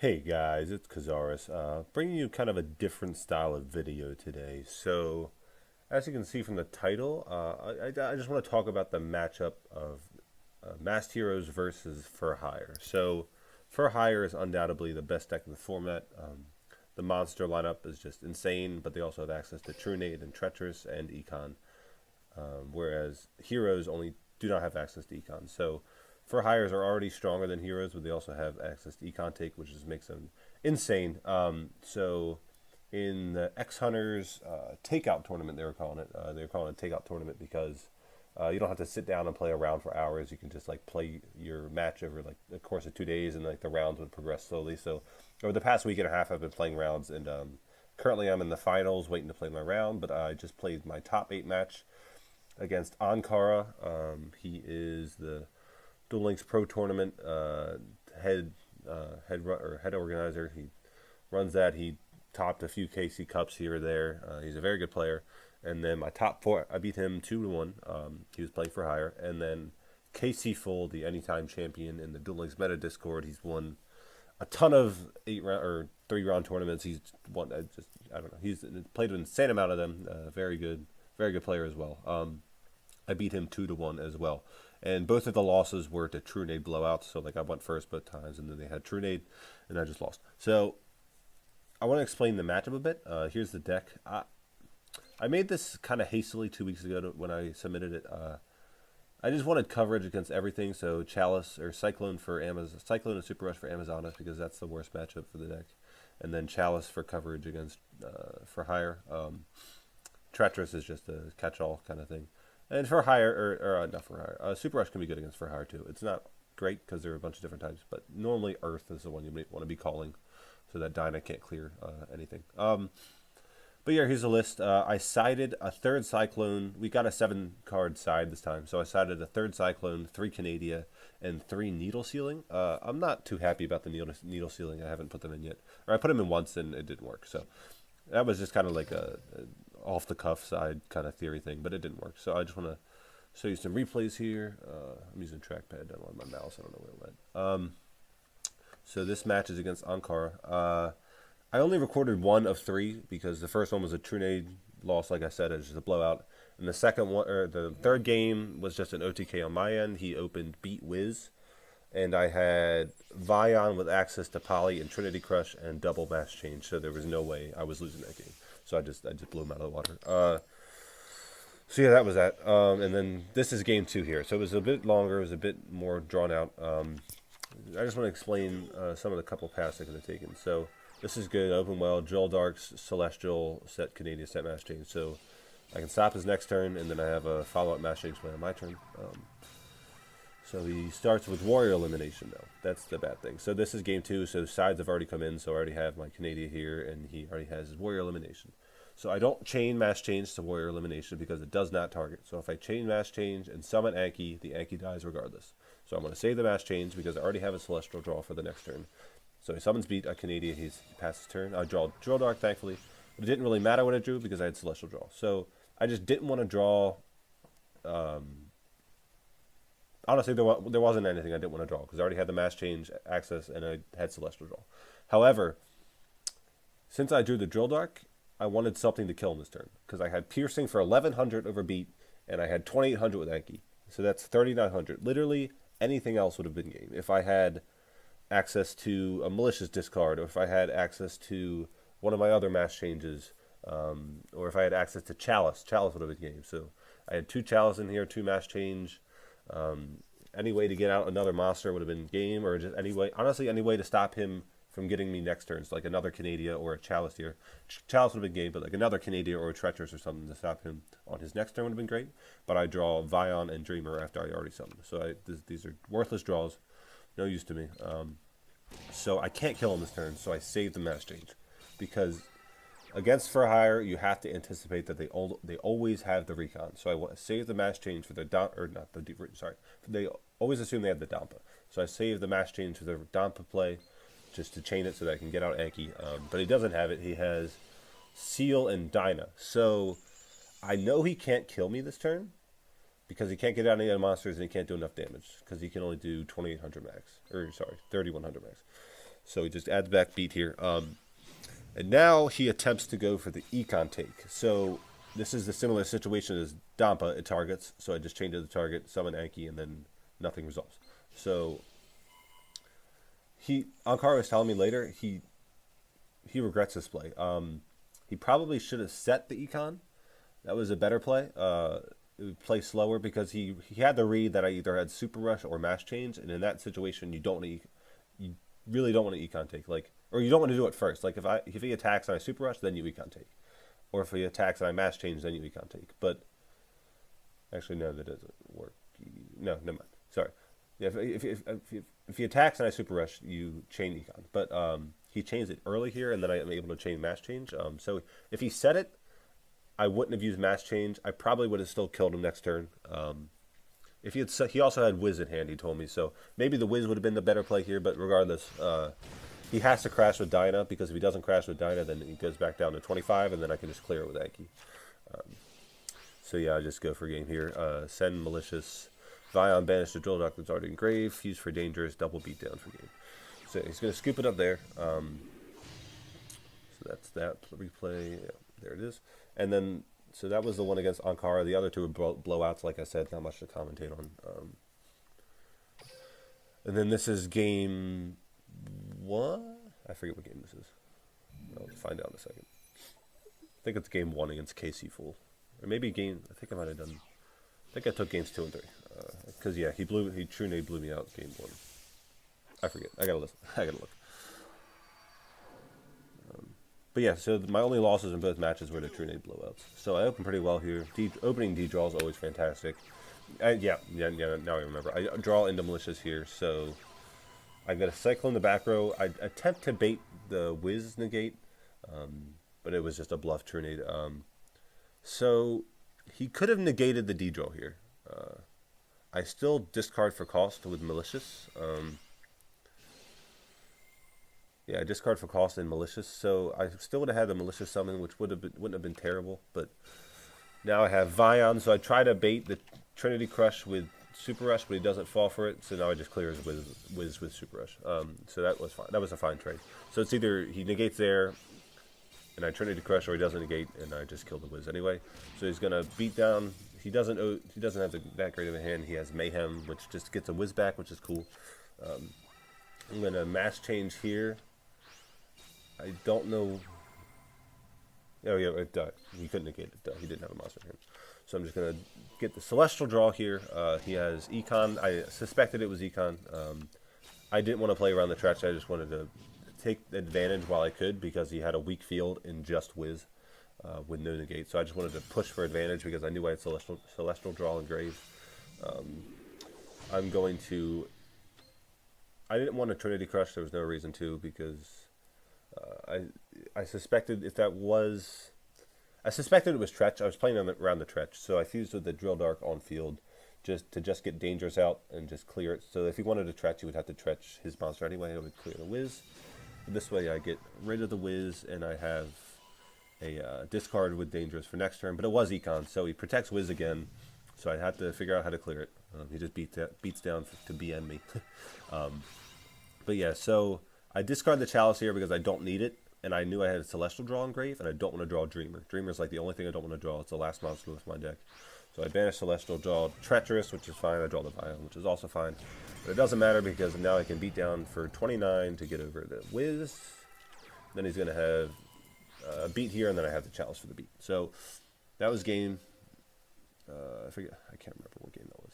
Hey guys, it's Kazaris, bringing you kind of a different style of video today. So, as you can see from the title, I just want to talk about the matchup of Masked Heroes versus For Hire. So, For Hire is undoubtedly the best deck in the format. The monster lineup is just insane, but they also have access to True Nade and Treacherous and Econ, whereas Heroes only do not have access to Econ. So, for hires are already stronger than heroes, but they also have access to econ take, which just makes them insane. So in the X Hunters Takeout tournament, they were calling it a Takeout tournament because you don't have to sit down and play a round for hours. You can just like play your match over like the course of 2 days, and like the rounds would progress slowly. So over the past week and a half, I've been playing rounds, and currently I'm in the finals, waiting to play my round. But I just played my top 8 match against Ankara. He is the Duel Links Pro Tournament head organizer. He runs that. He topped a few KC Cups here or there. He's a very good player. And then my top 4, I beat him 2-1. He was playing for hire. And then KC Full, the anytime champion in the Duel Links Meta Discord. He's won a ton of 3-round tournaments. He's won. I don't know. He's played an insane amount of them. Very good player as well. I beat him 2-1 as well. And both of the losses were to True Nade blowouts. So like I went first both times, and then they had True Nade, and I just lost. So I want to explain the matchup a bit. Here's the deck. I made this kind of hastily 2 weeks ago when I submitted it. I just wanted coverage against everything. So Chalice or Cyclone for Amazon, Cyclone and Super Rush for Amazoness, because that's the worst matchup for the deck, and then Chalice for coverage against for hire. Treacherous is just a catch-all kind of thing. And for hire, or not for hire, Super Rush can be good against for hire too. It's not great because there are a bunch of different types, but normally Earth is the one you want to be calling, so that Dinah can't clear anything. But yeah, here's a list. I sided a third Cyclone. We got a 7-card side this time, so I sided a third Cyclone, 3 Canadia, and 3 Needle Sealing. I'm not too happy about the Needle Sealing. I haven't put them in yet, or I put them in once and it didn't work. So that was just kind of like a off the cuff side kind of theory thing, but it didn't work. So I just want to show you some replays here. I'm using trackpad down on my mouse. I don't know where it went. So this match is against Ankara. I only recorded 1 of 3 because the first one was a True Nade loss, like I said, it was just a blowout. And the second one, or the third game, was just an OTK on my end. He opened Beat Wiz, and I had Vion with access to Poly and Trinity Crush and double mass change, so there was no way I was losing that game. So I just blew him out of the water. So yeah, that was that. And then this is game 2 here. So it was a bit longer. It was a bit more drawn out. I just want to explain some of the couple paths I could have taken. So this is good. Open well. Duel Darks, Celestial, set Canadian, set mass change. So I can stop his next turn, and then I have a follow-up mass change play on my turn. So he starts with Warrior Elimination, though. That's the bad thing. So this is game 2, so sides have already come in, so I already have my Canadian here, and he already has his Warrior Elimination. So I don't chain Mass Change to Warrior Elimination because it does not target. So if I chain Mass Change and summon Anki, the Anki dies regardless. So I'm going to save the Mass Change because I already have a Celestial draw for the next turn. So he summons Beat a Canadian, he passes turn. I draw Drill Dark, thankfully. But it didn't really matter what I drew because I had Celestial draw. So I just didn't want to draw... honestly, there wasn't anything I didn't want to draw because I already had the Mass Change access and I had Celestial draw. However, since I drew the Drill Dark, I wanted something to kill him this turn because I had Piercing for 1100 over Beat and I had 2800 with Anki. So that's 3900. Literally anything else would have been game. If I had access to a Malicious Discard, or if I had access to one of my other Mass Changes, or if I had access to Chalice would have been game. So I had 2 Chalice in here, 2 Mass Change. Any way to get out another monster would have been game, or just any way, honestly, any way to stop him from getting me next turns, like another Canadia or a Chalice here. Chalice would have been game, but like another Canadia or a Treacherous or something to stop him on his next turn would have been great. But I draw Vion and Dreamer after I already summoned. So these are worthless draws, no use to me. So I can't kill him this turn, so I save the Mass Change. Because against For Hire, you have to anticipate that they always have the recon. So I want to save the Mass Change for their they always assume they have the Dampa. So I save the Mass Change for their Dampa play, just to chain it so that I can get out Anki. But he doesn't have it. He has Seal and Dinah. So I know he can't kill me this turn because he can't get out any other monsters and he can't do enough damage because he can only do 2800 max. Or, sorry, 3100 max. So he just adds back beat here. And now he attempts to go for the econ take. So this is the similar situation as Dampa. It targets. So I just change the target, summon Anki, and then nothing resolves. So Ankara was telling me later he regrets this play. He probably should have set the econ. That was a better play. It would play slower because he had the read that I either had super rush or mass change, and in that situation you really don't want to econ take, like, or you don't want to do it first. Like if he attacks and I super rush, then you econ take, or if he attacks and I mass change, then you econ take. But actually, no, that doesn't work. No, never mind. Sorry. Yeah, if he attacks and I super rush, you chain econ. But he changed it early here, and then I'm able to chain mass change. So if he set it, I wouldn't have used mass change. I probably would have still killed him next turn. If he also had Wiz in hand, he told me, so maybe the Wiz would have been the better play here. But regardless, he has to crash with Dinah, because if he doesn't crash with Dinah, then he goes back down to 25, and then I can just clear it with Anki. So yeah, I just go for game here. Send Malicious, Vion, banish the Drill Doctor, already engraved, fuse for dangerous, double beat down for game. So he's going to scoop it up there. So that's that replay. Yeah, there it is. And then, so that was the one against Ankara. The other two were blowouts, like I said, not much to commentate on. And then this is game one. I forget what game this is. I'll find out in a second. I think it's game one against KC Fool. Or maybe I think I might have done, I think I took games 2 and 3. Because, yeah, he True Nade blew me out game 1. I forget. I gotta look. But yeah, so my only losses in both matches were the True Nade blowouts. So I opened pretty well here. Opening D-draw is always fantastic. Yeah, now I remember. I draw into Malicious here, so I got a Cycle in the back row. I attempt to bait the Wiz negate, but it was just a bluff True Nade. So he could have negated the D-draw here. I still discard for cost with Malicious. Yeah, I discard for cost and Malicious, so I still would have had a Malicious summon, which wouldn't have been terrible. But now I have Vion, so I try to bait the Trinity Crush with Super Rush, but he doesn't fall for it. So now I just clear his Wiz with Super Rush. So that was fine. That was a fine trade. So it's either he negates there, and I Trinity Crush, or he doesn't negate, and I just kill the Wiz anyway. So he's gonna beat down. He doesn't have that great of a hand. He has Mayhem, which just gets a Wiz back, which is cool. I'm gonna mass change here. I don't know. Oh yeah, it died. He couldn't negate it. He didn't have a monster in him. So I'm just gonna get the Celestial draw here. He has Econ. I suspected it was Econ. I didn't want to play around the Tretch. I just wanted to take advantage while I could, because he had a weak field in just Wiz with no negate. So I just wanted to push for advantage because I knew I had Celestial draw and Grave. I'm going to. I didn't want a Trinity Crush. There was no reason to, because I suspected it was Tretch. I was playing around the Tretch, so I fused with the Drill Dark on field to get Dangerous out and just clear it. So if he wanted to Tretch, he would have to Tretch his monster anyway. I would clear the Wiz. This way I get rid of the Wiz, and I have a discard with Dangerous for next turn. But it was Econ, so he protects Wiz again, so I had to figure out how to clear it. He just beats down to BM me. But yeah, so I discard the Chalice here because I don't need it, and I knew I had a Celestial draw in Grave, and I don't want to draw Dreamer. Dreamer's like the only thing I don't want to draw. It's the last monster with my deck. So I banish Celestial, draw Treacherous, which is fine. I draw the Vion, which is also fine. But it doesn't matter because now I can beat down for 29 to get over the Wiz. Then he's going to have a beat here, and then I have the Chalice for the beat. So that was game. I forget. I can't remember what game that was.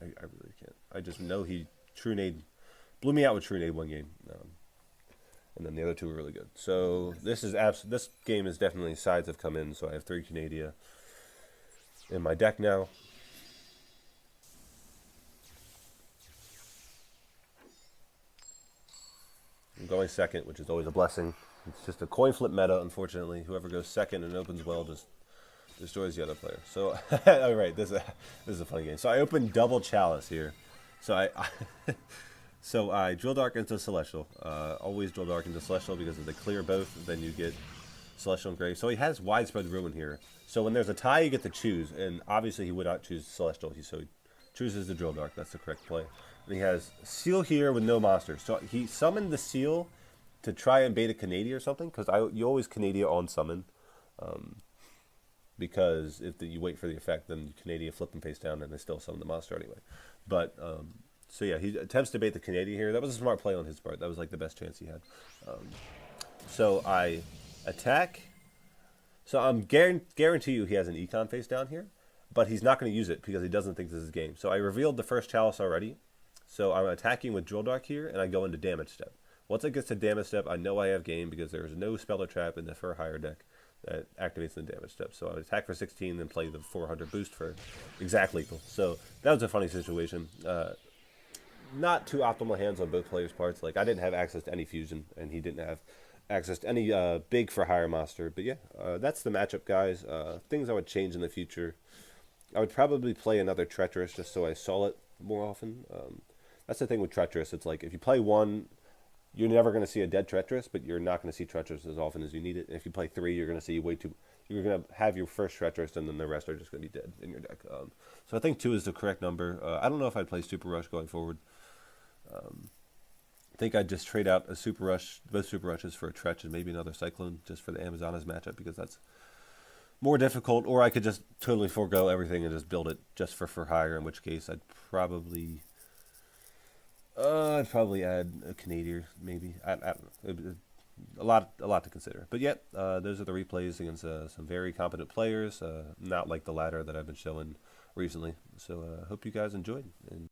I really can't. I just know he True Nade blew me out with True Nade one game. And then the other two were really good. So this game is definitely sides have come in. So I have 3 Canadia in my deck now. I'm going second, which is always a blessing. It's just a coin flip meta, unfortunately. Whoever goes second and opens well just destroys the other player. So, all right, this is a funny game. So I opened double Chalice here. So I Drill Dark into Celestial. Always Drill Dark into Celestial, because if they clear both, then you get Celestial and Grave. So he has Widespread Ruin here. So when there's a tie, you get to choose. And obviously he would not choose Celestial, so he chooses the Drill Dark. That's the correct play. And he has Seal here with no monsters. So he summoned the Seal to try and bait a Canadian or something, because you always Canadian on summon. Because if you wait for the effect, then Canadian flip them face down and they still summon the monster anyway. But, so yeah, he attempts to bait the Canadian here. That was a smart play on his part. That was like the best chance he had. So I attack. So I'm guarantee you he has an econ face down here, but he's not going to use it because he doesn't think this is game. So I revealed the first chalice already. So I'm attacking with Drill Dark here, and I go into damage step. Once it gets to damage step, I know I have game because there's no spell or trap in the for higher deck that activates the damage step. So I would attack for 16, then play the 400 boost for exact lethal. So that was a funny situation. Not too optimal hands on both players' parts. Like, I didn't have access to any fusion, and he didn't have access to any big for higher monster. But yeah, that's the matchup, guys. Things I would change in the future. I would probably play another Treacherous just so I saw it more often. That's the thing with Treacherous. It's like if you play one, you're never going to see a dead Treacherous, but you're not going to see Treacherous as often as you need it. And if you play three, you're going to see way too. You're going to have your first Treacherous, and then the rest are just going to be dead in your deck. So I think 2 is the correct number. I don't know if I'd play Super Rush going forward. I think I'd just trade out a Super Rush, both Super Rushes for a Tretch and maybe another Cyclone just for the Amazonas matchup because that's more difficult. Or I could just totally forego everything and just build it just for higher, in which case I'd probably add a Canadian, maybe. I don't know. A lot to consider. But yet, those are the replays against some very competent players, not like the ladder that I've been showing recently. So hope you guys enjoyed. And